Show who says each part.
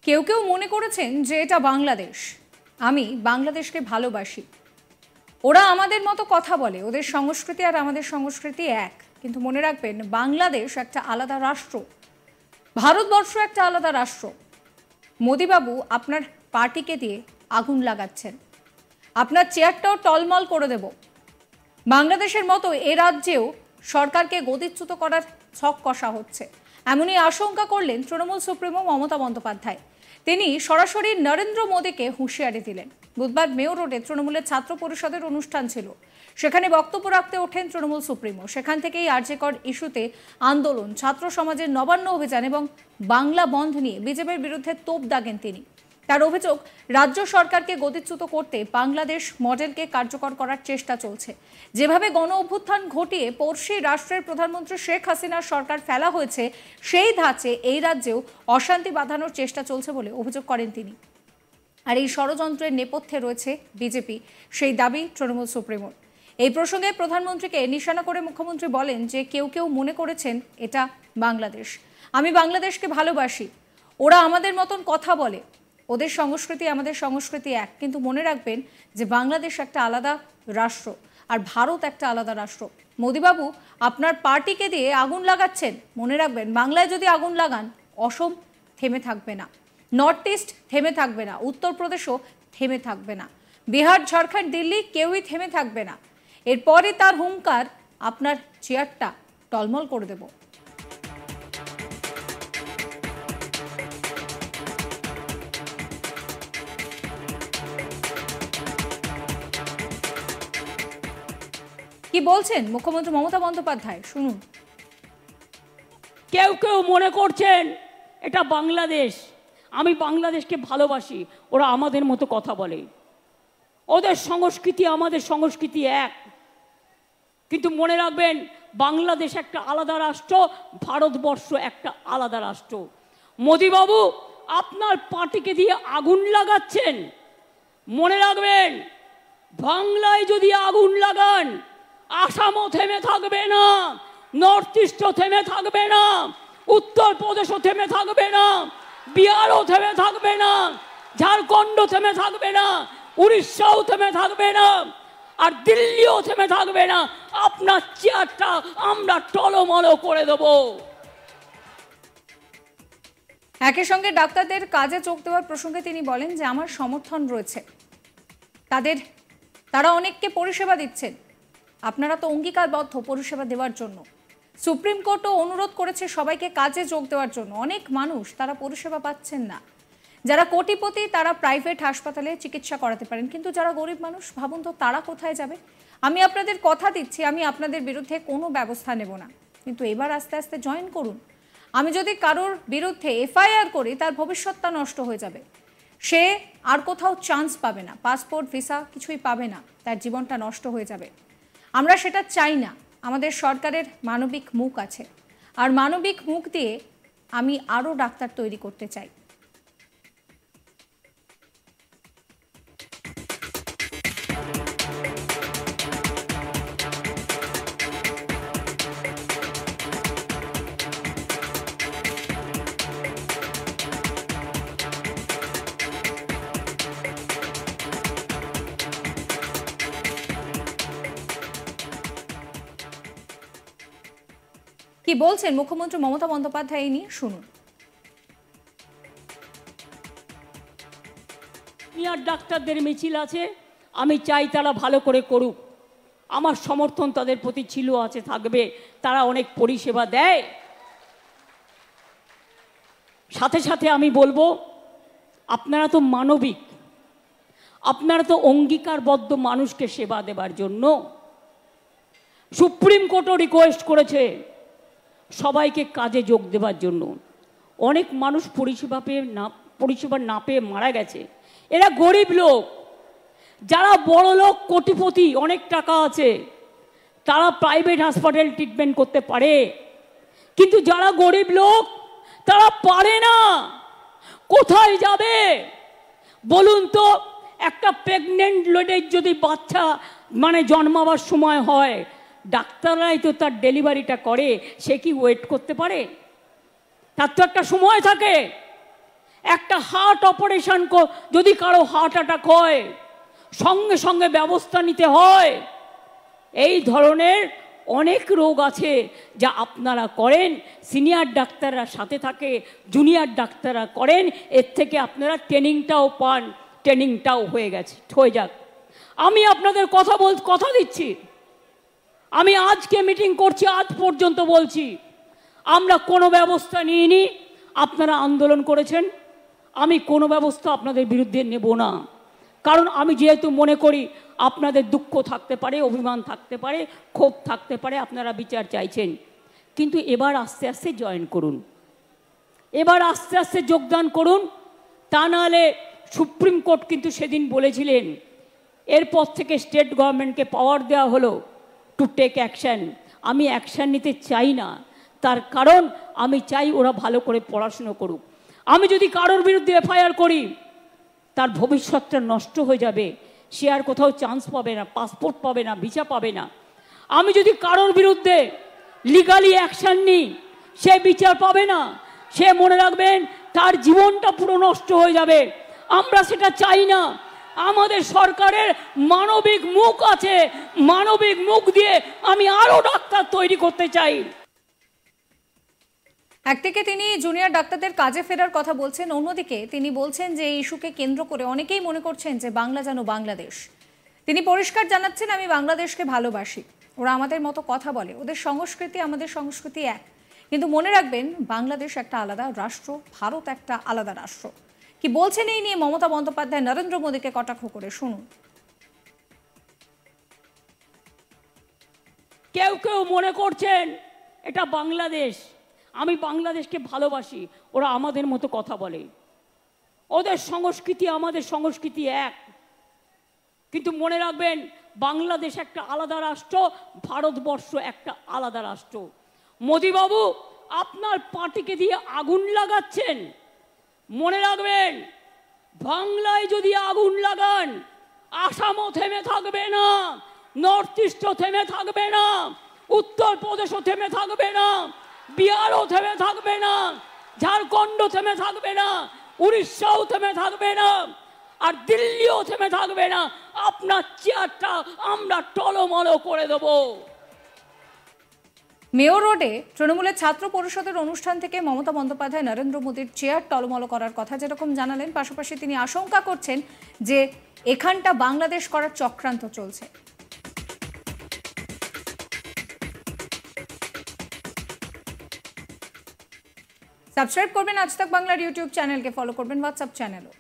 Speaker 1: কেউ কেউ মনে করেছেন যে এটা বাংলাদেশ। আমি বাংলাদেশকে ভালোবাসি। ওরা আমাদের মতো কথা বলে, ওদের সংস্কৃতি আর আমাদের সংস্কৃতি এক। কিন্তু মনে রাখবেন, বাংলাদেশ একটা আলাদা রাষ্ট্র, ভারতবর্ষ একটা আলাদা রাষ্ট্র। মোদিবাবু আপনার পার্টিকে দিয়ে আগুন লাগাচ্ছেন, আপনার চেয়ারটাও টলমল করে দেব। বাংলাদেশের মতো এ রাজ্যেও সরকারকে গদিচ্যুত করার ছক কষা হচ্ছে, এমনই আশঙ্কা করলেন তৃণমূল সুপ্রিমো মমতা বন্দ্যোপাধ্যায়। তিনি সরাসরি নরেন্দ্র মোদীকে হুঁশিয়ারি দিলেন। বুধবার মেয়র রোডে তৃণমূলের ছাত্র পরিষদের অনুষ্ঠান ছিল, সেখানে বক্তব্য রাখতে ওঠেন তৃণমূল সুপ্রিমো। সেখান থেকেই আরজেকর ইস্যুতে আন্দোলন, ছাত্র সমাজের নবান্ন অভিযান এবং বাংলা বন্ধ নিয়ে বিজেপির বিরুদ্ধে তোপ দাগেন তিনি। তার অভিযোগ, রাজ্য সরকারকে গদিচ্যুত করতে বাংলাদেশ মডেলকে কার্যকর করার চেষ্টা চলছে। যেভাবে গণ অভ্যুত্থান ঘটিয়ে পড়শি রাষ্ট্রের প্রধানমন্ত্রী শেখ হাসিনার সরকার ফেলা হয়েছে, সেই ধাঁচে এই রাজ্যেও অশান্তি বাঁধানোর চেষ্টা চলছে বলে অভিযোগ করেন তিনি। আর এই ষড়যন্ত্রের নেপথ্যে রয়েছে বিজেপি, সেই দাবি তৃণমূল সুপ্রিমোর। এই প্রসঙ্গে প্রধানমন্ত্রীকে নিশানা করে মুখ্যমন্ত্রী বলেন যে কেউ কেউ মনে করেছেন এটা বাংলাদেশ। আমি বাংলাদেশকে ভালোবাসি। ওরা আমাদের মতন কথা বলে, ওদের সংস্কৃতি আমাদের সংস্কৃতি এক। কিন্তু মনে রাখবেন যে বাংলাদেশ একটা আলাদা রাষ্ট্র আর ভারত একটা আলাদা রাষ্ট্র। মোদিবাবু আপনার পার্টিকে দিয়ে আগুন লাগাচ্ছেন। মনে রাখবেন, বাংলায় যদি আগুন লাগান, অসম থেমে থাকবে না, নর্থ ইস্ট থেমে থাকবে না, উত্তরপ্রদেশও থেমে থাকবে না, বিহার, ঝাড়খণ্ড, দিল্লি কেউই থেমে থাকবে না। এরপরে তার হুঙ্কার, আপনার চেয়ারটা টলমল করে দেব। কি বলছেন মুখ্যমন্ত্রী মমতা বন্দ্যোপাধ্যায়, শুনুন।
Speaker 2: কেউ কেউ মনে করছেন এটা বাংলাদেশ, আমি বাংলাদেশকে ভালোবাসি, ওরা আমাদের মতো কথা বলে, ওদের সংস্কৃতি আমাদের সংস্কৃতি এক। কিন্তু মনে রাখবেন, বাংলাদেশ একটা আলাদা রাষ্ট্র, ভারতবর্ষ একটা আলাদা রাষ্ট্র। মোদিবাবু আপনার পার্টিকে দিয়ে আগুন লাগাচ্ছেন। মনে রাখবেন, বাংলায় যদি আগুন লাগান, আসামও থেমে থাকবে না, নর্থ ইস্টও থেমে থাকবে না, উত্তরপ্রদেশও থেমে থাকবে না, বিহারও থেমে থাকবে না, ঝাড়খণ্ডও থেমে থাকবে না, উড়িষ্যাও থেমে থাকবে না, আর দিল্লিও থেমে থাকবে না। আপনার চেয়ারটা আমরা টলমল করে দেব।
Speaker 1: একই সঙ্গে ডাক্তারদের কাজে যোগ দেওয়ার প্রসঙ্গে তিনি বলেন যে আমার সমর্থন রয়েছে, তারা অনেককে পরিষেবা দিচ্ছেন। আপনারা তো অঙ্গীকারবদ্ধ পরিষেবা দেওয়ার জন্য। সুপ্রিম কোর্টও অনুরোধ করেছে সবাইকে কাজে যোগ দেওয়ার জন্য। অনেক মানুষ তারা পরিষেবা পাচ্ছেন না। যারা কোটিপতি তারা প্রাইভেট হাসপাতালে চিকিৎসা করাতে পারেন, কিন্তু যারা গরিব মানুষ, ভাবুন তো তারা কোথায় যাবে। আমি আপনাদের কথা দিচ্ছি, আমি আপনাদের বিরুদ্ধে কোনো ব্যবস্থা নেব না, কিন্তু এবার আস্তে আস্তে জয়েন করুন। আমি যদি কারোর বিরুদ্ধে এফআইআর করি, তার ভবিষ্যৎটা নষ্ট হয়ে যাবে। সে আর কোথাও চান্স পাবে না, পাসপোর্ট, ভিসা কিছুই পাবে না, তার জীবনটা নষ্ট হয়ে যাবে। আমরা সেটা চাই না। আমাদের সরকারের মানবিক মুখ আছে, আর মানবিক মুখ দিয়ে আমি আরও ডাক্তার তৈরি করতে চাই। কি বলছেন মুখ্যমন্ত্রী মমতা বন্দ্যোপাধ্যায় নিয়ে, শুনুন।
Speaker 2: ডাক্তারদের মিছিল আছে, আমি চাই তারা ভালো করে করুক। আমার সমর্থন তাদের প্রতি ছিল, আছে, থাকবে। তারা অনেক পরিষেবা দেয়। সাথে সাথে আমি বলবো, আপনারা তো মানবিক, আপনারা তো অঙ্গীকারবদ্ধ মানুষকে সেবা দেবার জন্য। সুপ্রিম কোর্টও রিকোয়েস্ট করেছে সবাইকে কাজে যোগ দেবার জন্য। অনেক মানুষ পরিষেবা না পেয়ে মারা গেছে। এরা গরিব লোক। যারা বড় লোক, কোটিপতি, অনেক টাকা আছে, তারা প্রাইভেট হাসপাতাল ট্রিটমেন্ট করতে পারে, কিন্তু যারা গরিব লোক তারা পারে না। কোথায় যাবে বলুন তো? একটা প্রেগনেন্ট লেডির যদি বাচ্চা জন্মাবার সময় হয়, ডাক্তাররাই তো তার ডেলিভারিটা করে, সে কি ওয়েট করতে পারে? তার তো একটা সময় থাকে। একটা হার্ট অপারেশন যদি কারো হার্ট অ্যাটাক হয় সঙ্গে সঙ্গে ব্যবস্থা নিতে হয়। এই ধরনের অনেক রোগ আছে যা আপনারা করেন, সিনিয়র ডাক্তাররা সাথে থাকে, জুনিয়র ডাক্তাররা করেন, এর থেকে আপনারা ট্রেনিংটাও পান, ট্রেনিংটাও হয়ে যাক। আমি আপনাদের কথা দিচ্ছি, আমি আজকে মিটিং করছি, আজ পর্যন্ত বলছি আমরা কোনো ব্যবস্থা নিইনি। আপনারা আন্দোলন করেছেন, আমি কোনো ব্যবস্থা আপনাদের বিরুদ্ধে নেব না। কারণ আমি যেহেতু মনে করি আপনাদের দুঃখ থাকতে পারে, অভিমান থাকতে পারে, ক্ষোভ থাকতে পারে, আপনারা বিচার চাইছেন, কিন্তু এবার আস্তে আস্তে জয়েন করুন, এবার আস্তে আস্তে যোগদান করুন। তা নাহলে সুপ্রিম কোর্ট কিন্তু সেদিন বলেছিলেন, এরপর থেকে স্টেট গভর্নমেন্টকে পাওয়ার দেওয়া হলো টু টেক অ্যাকশন। আমি অ্যাকশন নিতে চাই না, তার কারণ আমি চাই ওরা ভালো করে পড়াশুনো করুক। আমি যদি কারোর বিরুদ্ধে এফআইআর করি তার ভবিষ্যৎটা নষ্ট হয়ে যাবে, সে আর কোথাও চান্স পাবে না, পাসপোর্ট পাবে না, ভিসা পাবে না। আমি যদি কারোর বিরুদ্ধে লিগালি অ্যাকশন নিই সে বিচার পাবে না, সে মনে রাখবেন তার জীবনটা পুরো নষ্ট হয়ে যাবে। আমরা সেটা চাই না। আমাদের সরকারের মানবিক মুখ আছে, মানবিক মুখ দিয়ে আমি আরো ডাক্তার তৈরি করতে চাই।
Speaker 1: একদিকে তিনি জুনিয়র ডাক্তারদের কাজে ফেরার কথা বলছেন, অন্যদিকে তিনি বলছেন যে এই ইস্যুকে কেন্দ্র করে অনেকেই মনে করছেন যে বাংলা যেন বাংলাদেশ। তিনি পরিষ্কার জানাচ্ছেন, আমি বাংলাদেশকে ভালোবাসি, ওরা আমাদের মতো কথা বলে, ওদের সংস্কৃতি আমাদের সংস্কৃতি এক, কিন্তু মনে রাখবেন বাংলাদেশ একটা আলাদা রাষ্ট্র, ভারত একটা আলাদা রাষ্ট্র। কি বলছেন এই নিয়ে মমতা বন্দ্যোপাধ্যায় নরেন্দ্র মোদীকে কটাক্ষ করে, শুনুন।
Speaker 2: কেউ কেউ মনে করছেন এটা বাংলাদেশ, আমি বাংলাদেশকে ভালোবাসি, ওরা আমাদের মতো কথা বলে, ওদের সংস্কৃতি আমাদের সংস্কৃতি এক, কিন্তু মনে রাখবেন বাংলাদেশ একটা আলাদা রাষ্ট্র, ভারতবর্ষ একটা আলাদা রাষ্ট্র। মোদিবাবু আপনার পার্টিকে দিয়ে আগুন লাগাচ্ছেন, মনে রাখবেন বাংলায় যদি আগুন লাগান আসামও থেমে থাকবে না, নর্থ ইস্টও থেমে থাকবে না, উত্তরপ্রদেশও থেমে থাকবে না, বিহারও থেমে থাকবে না, ঝাড়খণ্ড থেমে থাকবে না, উড়িষ্যাও থেমে থাকবে না, আর দিল্লিও থেমে থাকবে না। আপনার চেয়ারটা আমরা টলমলো করে দেব।
Speaker 1: মেয়র রোডে তৃণমূলের ছাত্র পরিষদের অনুষ্ঠান থেকে মমতা বন্দ্যোপাধ্যায় নরেন্দ্র মোদীর চেয়ার টলমলো করার কথা যেরকম জানালেন, পাশাপাশি তিনি আশঙ্কা করছেন যে এখানটা বাংলাদেশ করার চক্রান্ত চলছে। সাবস্ক্রাইব করবেন আজ তাক বাংলার ইউটিউব চ্যানেলকে, ফলো করবেন হোয়াটসঅ্যাপ চ্যানেলও।